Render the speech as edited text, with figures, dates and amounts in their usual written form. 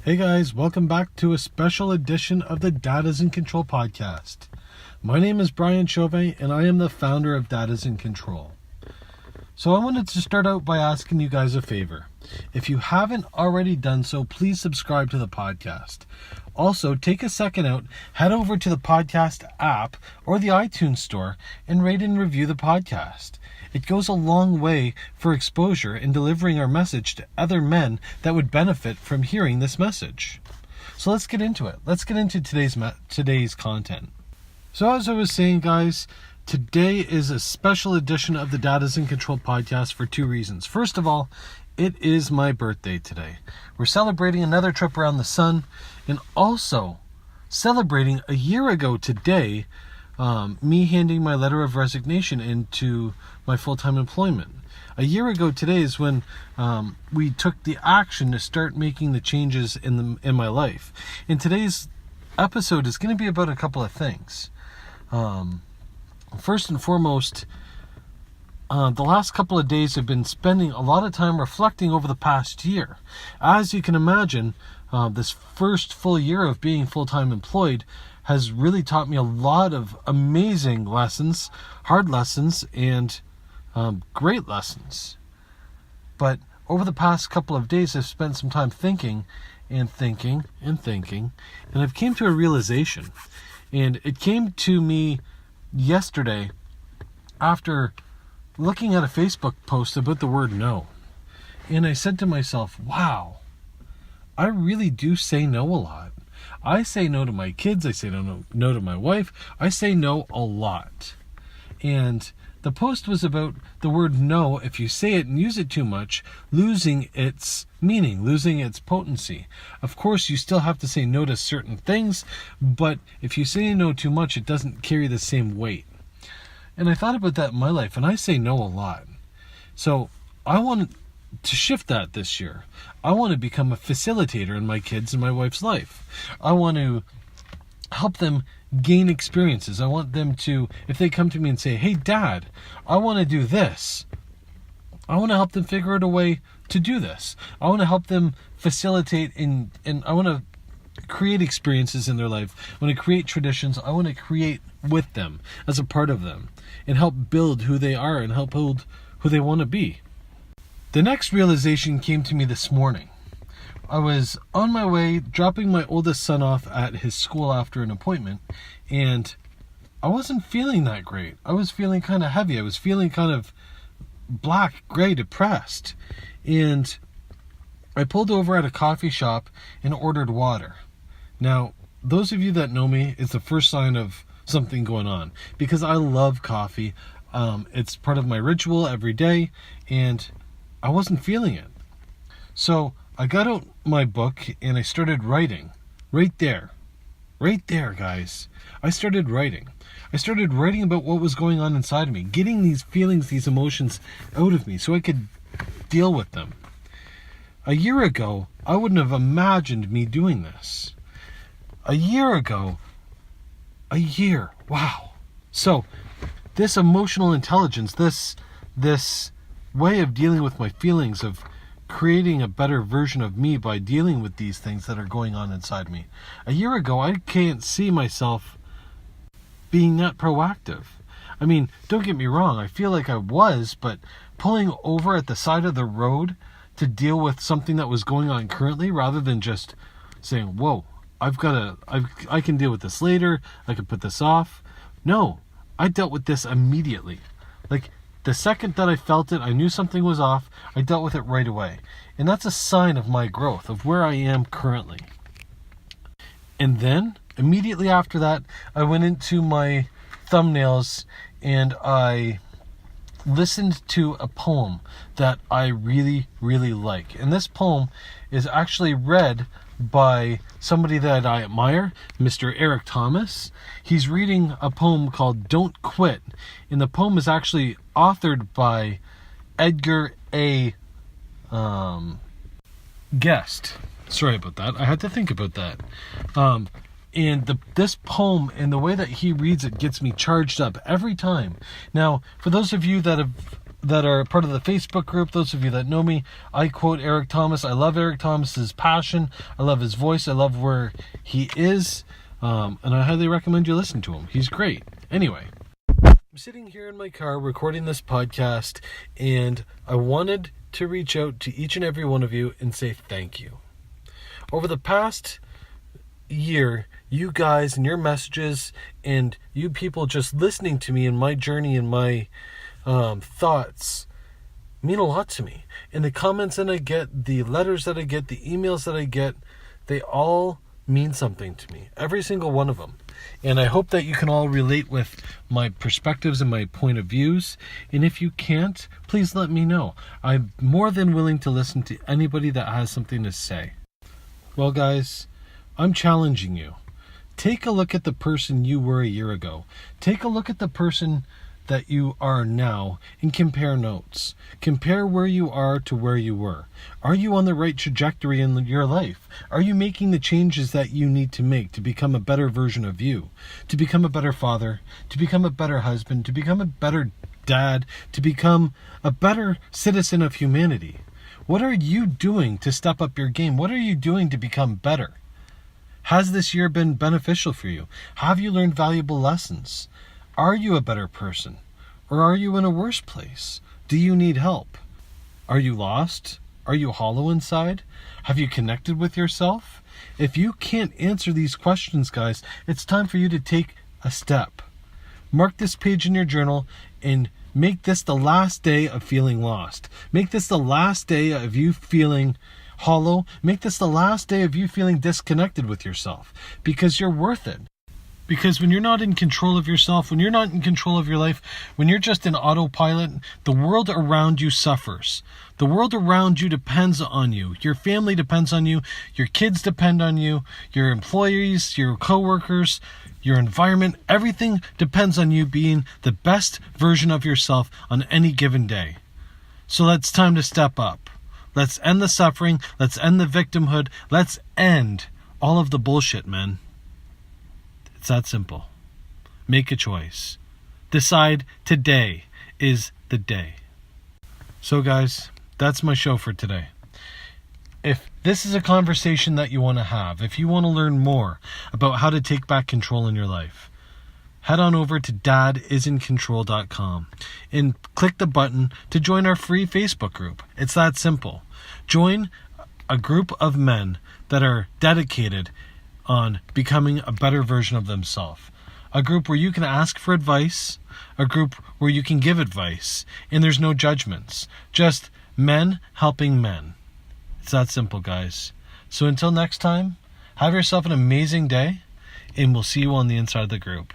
Hey guys, welcome back to a special edition of the Data's in Control podcast. My name is Brian Chauvin and I am the founder of Data's in Control. So I wanted to start out by asking you guys a favor. If you haven't already done so, please subscribe to the podcast. Also, take a second out, head over to the podcast app or the iTunes store and rate and review the podcast. It goes a long way for exposure in delivering our message to other men that would benefit from hearing this message. So let's get into it. Let's get into today's content. So as I was saying, guys, today is a special edition of the Data's in Control podcast for two reasons. First of all, it is my birthday today. We're celebrating another trip around the sun and also celebrating a year ago today, me handing my letter of resignation into my full-time employment. A year ago today is when we took the action to start making the changes in my life. And today's episode is going to be about a couple of things. First and foremost, the last couple of days I've been spending a lot of time reflecting over the past year. As you can imagine, this first full year of being full-time employed has really taught me a lot of amazing lessons, hard lessons, and great lessons. But over the past couple of days, I've spent some time thinking, and I've came to a realization. And it came to me yesterday after looking at a Facebook post about the word no. And I said to myself, wow, I really do say no a lot. I say no to my kids. I say no to my wife. I say no a lot. And the post was about the word no, if you say it and use it too much, losing its meaning, losing its potency. Of course, you still have to say no to certain things, but if you say no too much, it doesn't carry the same weight. And I thought about that in my life, and I say no a lot. So I want to shift that this year. I want to become a facilitator in my kids' and my wife's life. I want to help them gain experiences. I want them to, if they come to me and say, hey, Dad, I want to do this, I want to help them figure out a way to do this. I want to help them facilitate and I want to create experiences in their life. I want to create traditions. I want to create with them as a part of them and help build who they are and help build who they want to be. The next realization came to me this morning. I was on my way dropping my oldest son off at his school after an appointment, and I wasn't feeling that great. I was feeling kind of heavy. I was feeling kind of black, gray, depressed. And I pulled over at a coffee shop and ordered water. Now, those of you that know me, it's the first sign of something going on because I love coffee. It's part of my ritual every day, and I wasn't feeling it. So I got out my book and I started writing. Right there, guys. I started writing about what was going on inside of me, getting these feelings, these emotions out of me so I could deal with them. A year ago, I wouldn't have imagined me doing this. A year, wow. So this emotional intelligence, this way of dealing with my feelings, of creating a better version of me by dealing with these things that are going on inside me. A year ago, I can't see myself being that proactive. I mean, don't get me wrong, I feel like I was, but pulling over at the side of the road to deal with something that was going on currently rather than just saying, whoa, I can deal with this later, I can put this off. No, I dealt with this immediately. Like, the second that I felt it, I knew something was off, I dealt with it right away. And that's a sign of my growth, of where I am currently. And then, immediately after that, I went into my thumbnails and I listened to a poem that I really, really like. And this poem is actually read by somebody that I admire, Mr. Eric Thomas. He's reading a poem called Don't Quit. And the poem is actually authored by Edgar A. Guest. Sorry about that. I had to think about that. And this poem and the way that he reads it gets me charged up every time. Now, for those of you that that are part of the Facebook group, those of you that know me, I quote Eric Thomas. I love Eric Thomas's passion. I love his voice. I love where he is. And I highly recommend you listen to him. He's great. Anyway, I'm sitting here in my car recording this podcast, and I wanted to reach out to each and every one of you and say thank you. Over the past year, you guys and your messages and you people just listening to me and my journey and my thoughts mean a lot to me. And the comments that I get, the letters that I get, the emails that I get, they all mean something to me. Every single one of them. And I hope that you can all relate with my perspectives and my point of views. And if you can't, please let me know. I'm more than willing to listen to anybody that has something to say. Well, guys, I'm challenging you. Take a look at the person you were a year ago. Take a look at the person that you are now and compare notes. Compare where you are to where you were. Are you on the right trajectory in your life? Are you making the changes that you need to make to become a better version of you? To become a better father, to become a better husband, to become a better dad, to become a better citizen of humanity? What are you doing to step up your game? What are you doing to become better? Has this year been beneficial for you? Have you learned valuable lessons? Are you a better person? Or are you in a worse place? Do you need help? Are you lost? Are you hollow inside? Have you connected with yourself? If you can't answer these questions, guys, it's time for you to take a step. Mark this page in your journal and make this the last day of feeling lost. Make this the last day of you feeling hollow. Make this the last day of you feeling disconnected with yourself, because you're worth it. Because when you're not in control of yourself, when you're not in control of your life, when you're just in autopilot, the world around you suffers. The world around you depends on you. Your family depends on you. Your kids depend on you. Your employees, your coworkers, your environment, everything depends on you being the best version of yourself on any given day. So it's time to step up. Let's end the suffering. Let's end the victimhood. Let's end all of the bullshit, man. It's that simple. Make a choice. Decide today is the day. So guys, that's my show for today. If this is a conversation that you want to have, if you want to learn more about how to take back control in your life, head on over to dadisncontrol.com and click the button to join our free Facebook group. It's that simple. Join a group of men that are dedicated on becoming a better version of themselves. A group where you can ask for advice, a group where you can give advice, and there's no judgments. Just men helping men. It's that simple, guys. So until next time, have yourself an amazing day, and we'll see you on the inside of the group.